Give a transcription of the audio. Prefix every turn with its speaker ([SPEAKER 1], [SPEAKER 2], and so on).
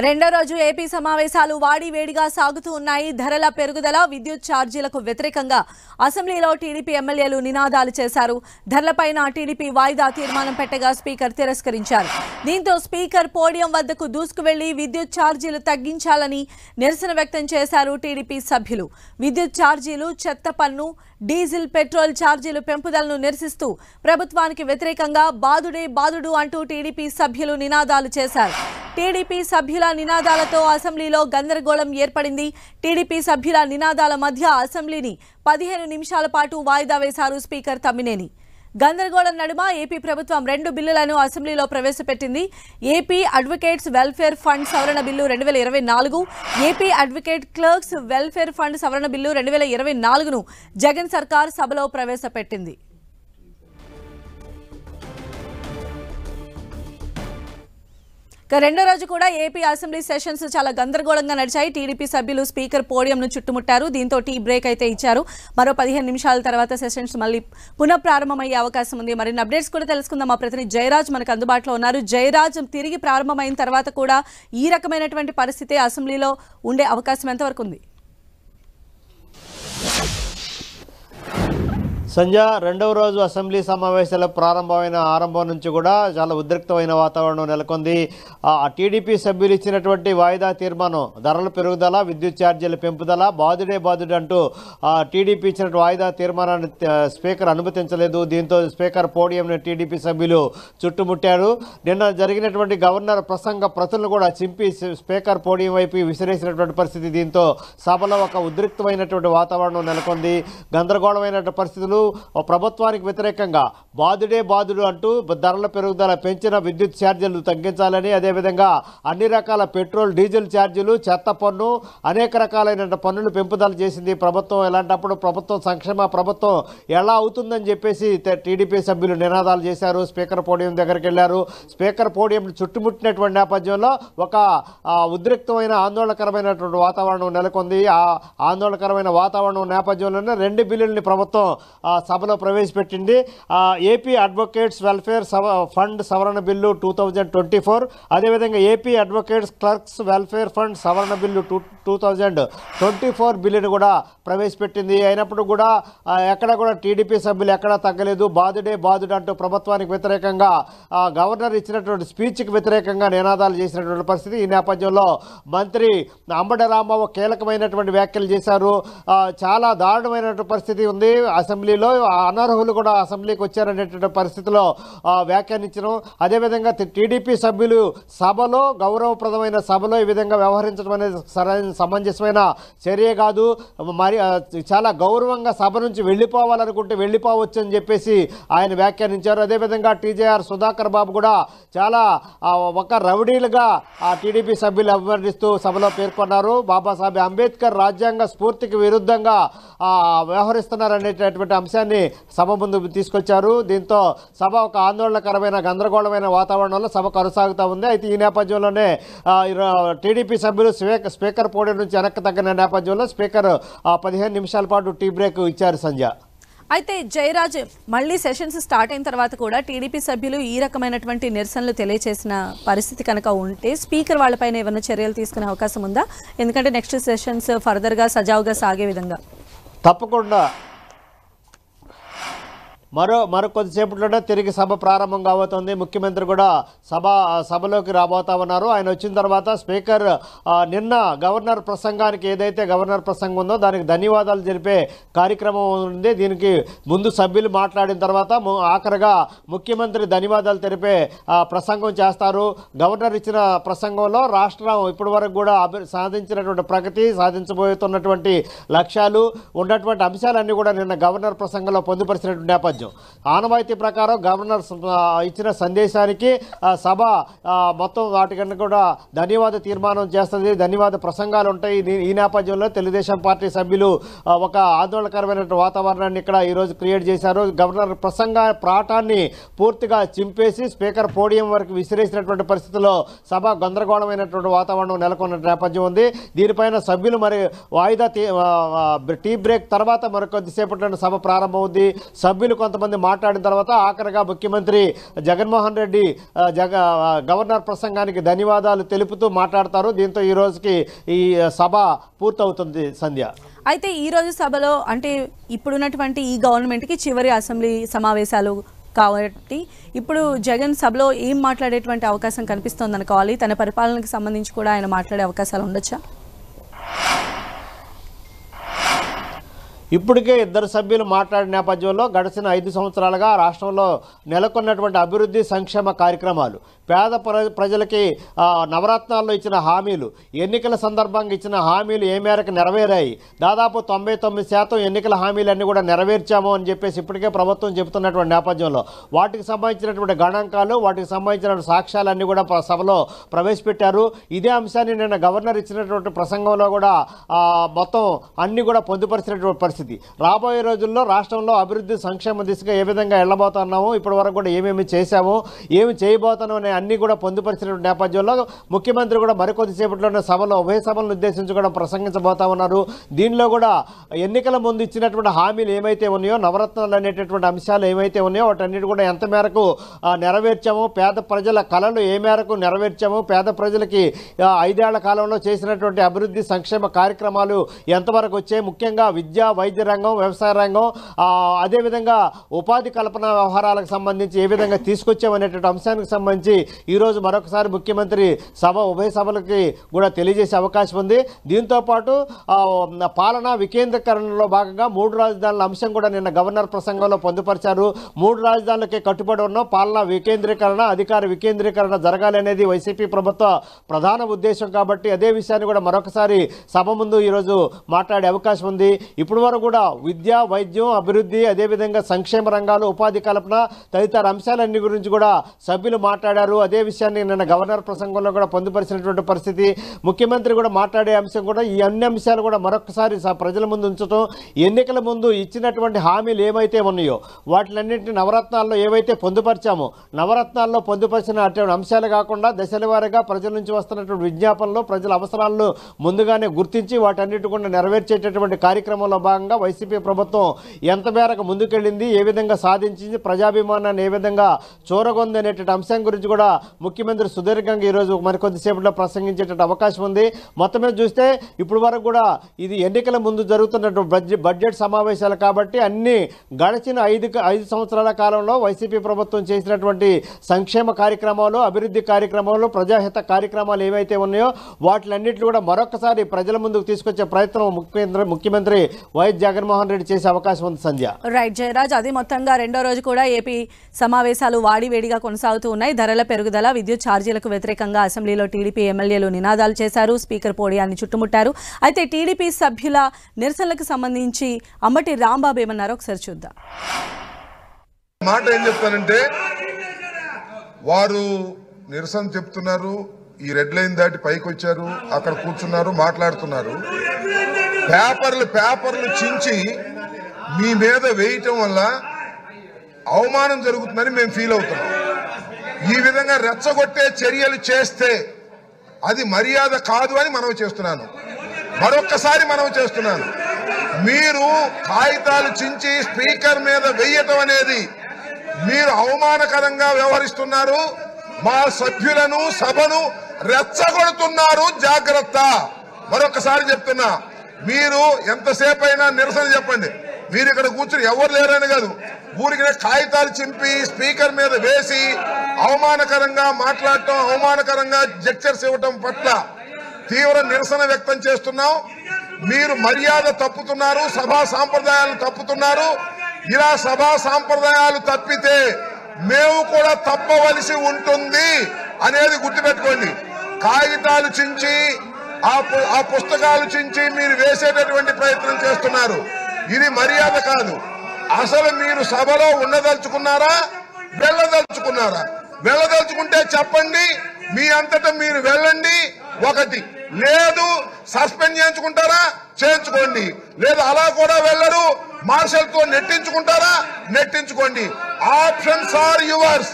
[SPEAKER 1] రెండో రోజు ఏపీ సమావేశాలు వాడివేడిగా సాగుతూ ఉన్నాయి. ధరల పెరుగుదల, విద్యుత్ ఛార్జీలకు వ్యతిరేకంగా అసెంబ్లీలో టీడీపీ ఎమ్మెల్యేలు నినాదాలు చేశారు. ధరలపైన టీడీపీ వాయిదా తీర్మానం పెట్టగా స్పీకర్ తిరస్కరించారు. దీంతో స్పీకర్ పోడియం వద్దకు దూసుకువెళ్లి విద్యుత్ ఛార్జీలు తగ్గించాలని నిరసన వ్యక్తం చేశారు టీడీపీ సభ్యులు. విద్యుత్ ఛార్జీలు, చెత్త పన్ను, డీజిల్, పెట్రోల్ ఛార్జీలు పెంపుదలను నిరసిస్తూ ప్రభుత్వానికి వ్యతిరేకంగా బాదుడే బాదుడు అంటూ టీడీపీ సభ్యులు నినాదాలు చేశారు. టీడీపీ సభ్యుల నినాదాలతో అసెంబ్లీలో గందరగోళం ఏర్పడింది. టీడీపీ సభ్యుల నినాదాల మధ్య అసెంబ్లీని 15 నిమిషాల పాటు వాయిదా వేశారు స్పీకర్ తమ్మినేని. గందరగోళం నడుమ ఏపీ ప్రభుత్వం 2 బిల్లులను అసెంబ్లీలో ప్రవేశపెట్టింది. ఏపీ అడ్వకేట్స్ వెల్ఫేర్ ఫండ్ సవరణ bill 2024, AP advocate clerks welfare fund సవరణ బిల్లు 2024ను జగన్ సర్కార్ సభలో ప్రవేశపెట్టింది. రెండో రోజు కూడా ఏపీ అసెంబ్లీ సెషన్స్ చాలా గందరగోళంగా నడిచాయి. టీడీపీ సభ్యులు స్పీకర్ పోడియంను చుట్టుముట్టారు. దీంతో టీ బ్రేక్ అయితే ఇచ్చారు. మరో 15 నిమిషాల తర్వాత సెషన్స్ మళ్ళీ పునఃప్రారంభమయ్యే అవకాశం ఉంది. మరిన్ని అప్డేట్స్ కూడా తెలుసుకుందాం. మా ప్రతినిధి జయరాజ్ మనకు అందుబాటులో ఉన్నారు. జయరాజ్, తిరిగి ప్రారంభమైన తర్వాత కూడా ఈ రకమైనటువంటి పరిస్థితి అసెంబ్లీలో ఉండే అవకాశం ఎంతవరకు ఉంది?
[SPEAKER 2] సంధ్య, రెండవ రోజు అసెంబ్లీ సమావేశాల ఆరంభం నుంచి కూడా చాలా ఉద్రిక్తమైన వాతావరణం నెలకొంది. టీడీపీ సభ్యులు ఇచ్చినటువంటి వాయిదా తీర్మానం, ధరల పెరుగుదల, విద్యుత్ ఛార్జీల పెంపుదల, బాదుడే బాదుడు అంటూ టీడీపీ ఇచ్చిన వాయిదా తీర్మానాన్ని స్పీకర్ అనుమతించలేదు. దీంతో స్పీకర్ పోడియంని టీడీపీ సభ్యులు చుట్టుముట్టారు. నిన్న జరిగినటువంటి గవర్నర్ ప్రసంగ ప్రతులను కూడా చింపి స్పీకర్ పోడియం వైపు విసిరేసినటువంటి పరిస్థితి. దీంతో సభలో ఒక ఉద్రిక్తమైనటువంటి వాతావరణం నెలకొంది. గందరగోళమైనటువంటి పరిస్థితులు, ప్రభుత్వానికి వ్యతిరేకంగా బాదుడే బాదుడు అంటూ ధరల పెరుగుదల, పెంచిన విద్యుత్ ఛార్జీలు తగ్గించాలని, అదేవిధంగా అన్ని రకాల పెట్రోల్, డీజిల్ ఛార్జీలు, చెత్త పన్ను, అనేక రకాలైన పన్నులు పెంపుదల చేసింది ప్రభుత్వం. ఇలాంటప్పుడు ప్రభుత్వం సంక్షేమ ప్రభుత్వం ఎలా అవుతుందని చెప్పేసి టీడీపీ సభ్యులు నినాదాలు చేశారు. స్పీకర్ పోడియం దగ్గరికి వెళ్లారు. స్పీకర్ పోడియం చుట్టుముట్టినటువంటి నేపథ్యంలో ఒక ఉద్రిక్తమైన ఆందోళనకరమైనటువంటి వాతావరణం నెలకొంది. ఆ ఆందోళనకరమైన వాతావరణం నేపథ్యంలోనే 2 బిల్లుల్ని ప్రభుత్వం సభలో ప్రవేశపెట్టింది. ఏపీ అడ్వకేట్స్ వెల్ఫేర్ ఫండ్ సవరణ బిల్లు 2024, అదేవిధంగా AP advocates clerks welfare fund సవరణ బిల్లు 2024 బిల్లును కూడా ప్రవేశపెట్టింది. అయినప్పుడు కూడా ఎక్కడ కూడా టీడీపీ సభ్యులు ఎక్కడా తగ్గలేదు. బాదుడే బాదుడు అంటూ ప్రభుత్వానికి వ్యతిరేకంగా గవర్నర్ ఇచ్చినటువంటి స్పీచ్కి వ్యతిరేకంగా నినాదాలు చేసినటువంటి పరిస్థితి. ఈ నేపథ్యంలో మంత్రి అంబటి రాంబాబు కీలకమైనటువంటి వ్యాఖ్యలు చేశారు. చాలా దారుణమైనటువంటి పరిస్థితి ఉంది అసెంబ్లీలో, అనర్హులు కూడా అసెంబ్లీకి వచ్చారనేటువంటి పరిస్థితిలో వ్యాఖ్యానించడం. అదేవిధంగా టీడీపీ సభ్యులు సభలో, గౌరవప్రదమైన సభలో ఈ విధంగా వ్యవహరించడం అనేది సమంజసమైన చర్య కాదు. మరి చాలా గౌరవంగా సభ నుంచి వెళ్ళిపోవాలనుకుంటే వెళ్ళిపోవచ్చు అని చెప్పేసి ఆయన వ్యాఖ్యానించారు. అదేవిధంగా టీజేఆర్ సుధాకర్ బాబు కూడా చాలా ఒక రౌడీలుగా టీడీపీ సభ్యులు అభివర్ణిస్తూ సభలో పేర్కొన్నారు. బాబాసాహెబ్ అంబేద్కర్ రాజ్యాంగ స్ఫూర్తికి విరుద్ధంగా వ్యవహరిస్తున్నారనేటటువంటి అంశాన్ని సభ ముందు తీసుకొచ్చారు. దీంతో సభ ఒక ఆందోళనకరమైన, గందరగోళమైన వాతావరణంలో సభ కొనసాగుతూ ఉంది. అయితే ఈ నేపథ్యంలోనే టీడీపీ సభ్యులు స్పీకర్ పోడియం నుంచి వెనక్కి తగ్గిన నేపథ్యంలో స్పీకర్ 15 నిమిషాల పాటు టీ బ్రేక్ ఇచ్చారు. సంధ్య,
[SPEAKER 1] అయితే జయరాజ్, మళ్ళీ సెషన్స్ స్టార్ట్ అయిన తర్వాత కూడా టీడీపీ సభ్యులు ఈ రకమైనటువంటి నిరసనలు తెలియజేసిన పరిస్థితి కనుక ఉంటే స్పీకర్ వాళ్ళపైన ఏమైనా చర్యలు తీసుకునే అవకాశం ఉందా? ఎందుకంటే నెక్స్ట్ సెషన్స్ ఫర్దర్గా సజావుగా సాగే విధంగా.
[SPEAKER 2] తప్పకుండా మరో కొద్దిసేపట్లోనే తిరిగి సభ ప్రారంభం కాబోతోంది. ముఖ్యమంత్రి కూడా సభలోకి రాబోతా ఉన్నారు. ఆయన వచ్చిన తర్వాత స్పీకర్ నిన్న గవర్నర్ ప్రసంగానికి ఏదైతే గవర్నర్ ప్రసంగం ఉందో దానికి ధన్యవాదాలు తెలిపే కార్యక్రమం ఉంది. దీనికి ముందు సభ్యులు మాట్లాడిన తర్వాత ఆఖరిగా ముఖ్యమంత్రి ధన్యవాదాలు తెలిపే ప్రసంగం చేస్తారు. గవర్నర్ ఇచ్చిన ప్రసంగంలో రాష్ట్రం ఇప్పటి వరకు కూడా సాధించినటువంటి ప్రగతి, సాధించబోతున్నటువంటి లక్ష్యాలు, ఉన్నటువంటి అంశాలన్నీ కూడా నిన్న గవర్నర్ ప్రసంగంలో పొందుపరిచినటువంటి నేపథ్యం. ఆనవాయితీ ప్రకారం గవర్నర్ ఇచ్చిన సందేశానికి సభ మొత్తం వాటికన్నా కూడా ధన్యవాద తీర్మానం చేస్తుంది, ధన్యవాద ప్రసంగాలు ఉంటాయి. ఈ నేపథ్యంలో తెలుగుదేశం పార్టీ సభ్యులు ఒక ఆందోళనకరమైన వాతావరణాన్ని ఇక్కడ ఈరోజు క్రియేట్ చేశారు. గవర్నర్ పాఠాన్ని పూర్తిగా చింపేసి స్పీకర్ పోడియం వరకు విసిరేసినటువంటి పరిస్థితుల్లో సభ గందరగోళమైనటువంటి వాతావరణం నెలకొన్న నేపథ్యం ఉంది. దీనిపైన సభ్యులు మరి వాయిదా టీ బ్రేక్ తర్వాత మరి కొద్దిసేపట్లో సభ ప్రారంభమవుద్ది. సభ్యులు కొంత కొంతమంది మాట్లాడిన తర్వాత ఆఖరిగా ముఖ్యమంత్రి జగన్మోహన్ రెడ్డి గవర్నర్ ప్రసంగానికి ధన్యవాదాలు తెలుపుతూ మాట్లాడతారు. దీంతో ఈ రోజుకి ఈ సభ పూర్తవుతుంది సంధ్య.
[SPEAKER 1] అయితే ఈ రోజు సభలో అంటే ఇప్పుడున్నటువంటి ఈ గవర్నమెంట్కి చివరి అసెంబ్లీ సమావేశాలు కాబట్టి ఇప్పుడు జగన్ సభలో ఏం మాట్లాడేటువంటి అవకాశం కనిపిస్తోంది అనుకోవాలి? తన పరిపాలనకు సంబంధించి కూడా ఆయన మాట్లాడే అవకాశాలు ఉండొచ్చా?
[SPEAKER 2] ఇప్పటికే ఇద్దరు సభ్యులు మాట్లాడిన నేపథ్యంలో గడిచిన 5 సంవత్సరాలుగా రాష్ట్రంలో నెలకొన్నటువంటి అభివృద్ధి సంక్షేమ కార్యక్రమాలు, పేద ప్రజలకి నవరత్నాల్లో ఇచ్చిన హామీలు, ఎన్నికల సందర్భంగా ఇచ్చిన హామీలు ఏ మేరకు నెరవేరాయి, దాదాపు 99% ఎన్నికల హామీలన్నీ కూడా నెరవేర్చాము అని చెప్పేసి ఇప్పటికే ప్రభుత్వం చెబుతున్నటువంటి నేపథ్యంలో వాటికి సంబంధించినటువంటి గణాంకాలు, వాటికి సంబంధించిన సాక్ష్యాలన్నీ కూడా సభలో ప్రవేశపెట్టారు. ఇదే అంశాన్ని నిన్న గవర్నర్ ఇచ్చినటువంటి ప్రసంగంలో కూడా మొత్తం అన్ని కూడా పొందుపరిచినటువంటి పరిస్థితి. రాబోయే రోజుల్లో రాష్ట్రంలో అభివృద్ధి సంక్షేమ దిశగా ఏ విధంగా వెళ్ళబోతున్నాము, ఇప్పటి వరకు కూడా ఏమేమి చేశాము, ఏమి చేయబోతున్నాం అనే అన్ని కూడా పొందుపరిచిన నేపథ్యంలో ముఖ్యమంత్రి కూడా మరికొద్దిసేపట్లోనే సభలో ఉభయ సభలను ఉద్దేశించి కూడా ప్రసంగించబోతా ఉన్నారు. దీనిలో కూడా ఎన్నికల ముందు ఇచ్చినటువంటి హామీలు ఏమైతే ఉన్నాయో, నవరత్నాలు అనేటటువంటి అంశాలు ఏమైతే ఉన్నాయో వాటన్నిటి కూడా ఎంత మేరకు నెరవేర్చాము, పేద ప్రజల కళలు ఏ మేరకు నెరవేర్చాము, పేద ప్రజలకి 5 ఏళ్ల కాలంలో చేసినటువంటి అభివృద్ధి సంక్షేమ కార్యక్రమాలు ఎంతవరకు వచ్చాయి, ముఖ్యంగా విద్య, వైద్య రంగం, వ్యవసాయ రంగం, అదేవిధంగా ఉపాధి కల్పన వ్యవహారాలకు సంబంధించి ఏ విధంగా తీసుకొచ్చామనేటువంటి అంశానికి సంబంధించి ఈరోజు మరొకసారి ముఖ్యమంత్రి ఉభయ సభలకి కూడా తెలియజేసే అవకాశం ఉంది. దీంతోపాటు పాలనా వికేంద్రీకరణలో భాగంగా 3 రాజధానుల అంశం కూడా నిన్న గవర్నర్ ప్రసంగంలో పొందుపరిచారు. 3 రాజధానులకే కట్టుబడి ఉన్నాం, పాలనా వికేంద్రీకరణ, అధికార వికేంద్రీకరణ జరగాలి అనేది వైసీపీ ప్రభుత్వ ప్రధాన ఉద్దేశం. కాబట్టి అదే విషయాన్ని కూడా మరొకసారి సభ ముందు ఈరోజు మాట్లాడే అవకాశం ఉంది. ఇప్పుడు వరకు కూడా విద్య, వైద్యం, అభివృద్ధి, అదేవిధంగా సంక్షేమ రంగాలు, ఉపాధి కల్పన తదితర అంశాలన్నీ గురించి కూడా సభ్యులు మాట్లాడారు. అదే విషయాన్ని నిన్న గవర్నర్ ప్రసంగంలో కూడా పొందుపరిచినటువంటి పరిస్థితి. ముఖ్యమంత్రి కూడా మాట్లాడే అంశం కూడా ఈ అన్ని అంశాలు కూడా మరొకసారి ప్రజల ముందు ఉంచడం, ఎన్నికల ముందు ఇచ్చినటువంటి హామీలు ఏమైతే ఉన్నాయో వాటిలన్నింటినీ నవరత్నాల్లో ఏవైతే పొందుపరిచామో, నవరత్నాల్లో పొందుపరిచిన అటువంటి అంశాలు కాకుండా దశల వారీగా ప్రజల నుంచి వస్తున్నటువంటి విజ్ఞాపనలు, ప్రజల అవసరాలను ముందుగానే గుర్తించి వాటన్నిటి కూడా నెరవేర్చేటటువంటి కార్యక్రమంలో భాగంగా వైసీపీ ప్రభుత్వం ఎంత మేరకు ముందుకెళ్ళింది, ఏ విధంగా సాధించింది, ప్రజాభిమానాన్ని ఏ విధంగా చూరగొంది అనేటువంటి అంశం గురించి కూడా ముఖ్యమంత్రి సుదీర్ఘంగా ఈరోజు మరికొద్దిసేపట్లో ప్రసంగించేటువంటి అవకాశం ఉంది. మొత్తం మీద చూస్తే ఇప్పుడు వరకు కూడా ఇది ఎన్నికల ముందు జరుగుతున్నటువంటి బడ్జెట్ సమావేశాలు కాబట్టి అన్ని గడిచిన 5 సంవత్సరాల కాలంలో వైసీపీ ప్రభుత్వం చేసినటువంటి సంక్షేమ కార్యక్రమాలు, అభివృద్ధి కార్యక్రమాలు, ప్రజాహిత కార్యక్రమాలు ఏవైతే ఉన్నాయో వాటిలన్నింటినీ కూడా మరొకసారి ప్రజల ముందుకు తీసుకొచ్చే ప్రయత్నం ముఖ్యమంత్రి వైఎస్ జగన్మోహన్ రెడ్డి చేసే అవకాశం ఉంది సంధ్య.
[SPEAKER 1] రైట్ జయరాజ్, అది మొత్తంగా రెండో రోజు కూడా ఏపీ సమావేశాలు వాడివేడిగా కొనసాగుతూ ఉన్నాయి. ధరల పెరుగుదల, విద్యుత్ ఛార్జీలకు వ్యతిరేకంగా అసెంబ్లీలో టీడీపీ ఎమ్మెల్యేలు నినాదాలు చేశారు, స్పీకర్ పోడియాన్ని చుట్టుముట్టారు. అయితే టీడీపీ సభ్యుల నిరసనలకు సంబంధించి అంబటి రాంబాబు ఏమన్నారో ఒకసారి చూద్దాం.
[SPEAKER 3] మాట ఏం చెప్తానంటే, వారు నిరసన చెప్తున్నారు, ఈ రెడ్ లైన్ దాటి పైకి వచ్చారు, అక్కడ కూర్చున్నారు, మాట్లాడుతున్నారు. పేపర్లు చించి మీ మీద వేయటం వల్ల అవమానం జరుగుతుందని మేము ఫీల్ అవుతున్నాం. ఈ విధంగా రెచ్చగొట్టే చర్యలు చేస్తే అది మర్యాద కాదు అని మనవి చేస్తున్నాను. మరొక్కసారి మనవి చేస్తున్నాను, మీరు కాగితాలు చించి స్పీకర్ మీద వేయటం అనేది మీరు అవమానకరంగా వ్యవహరిస్తున్నారు. మా సభ్యులను, సభను రెచ్చగొడుతున్నారు, జాగ్రత్త. మరొకసారి చెప్తున్నా, మీరు ఎంతసేపు అయినా నిరసన చెప్పండి. మీరు ఇక్కడ కూర్చుని ఎవరు లేరని కాదు, ఊరికి కాగితాలు చింపి స్పీకర్ మీద వేసి అవమానకరంగా మాట్లాడటం, అవమానకరంగా జెక్చర్స్ ఇవ్వటం పట్ల తీవ్ర నిరసన వ్యక్తం చేస్తున్నాం. మీరు మర్యాద తప్పుతున్నారు, సభా సాంప్రదాయాలు తప్పుతున్నారు. ఇలా సభా సాంప్రదాయాలు తప్పితే మేము కూడా తప్పవలసి ఉంటుంది అనేది గుర్తుపెట్టుకోండి. కాగితాలు చించి ఆ పుస్తకాలు చించి మీరు వేసేటటువంటి ప్రయత్నం చేస్తున్నారు. ఇది మర్యాద కాదు. అసలు మీరు సభలో ఉండదలుచుకున్నారా, వెళ్ళదలుచుకున్నారా? వెళ్ళదలుచుకుంటే చెప్పండి, మీ అంతటా మీరు వెళ్ళండి. ఒకటి లేదు, సస్పెండ్ చేయించుకుంటారా చేయించుకోండి, లేదు అలా కూడా వెళ్ళరు, మార్షల్ తో నెట్టించుకుంటారా నెట్టించుకోండి. Options are yours.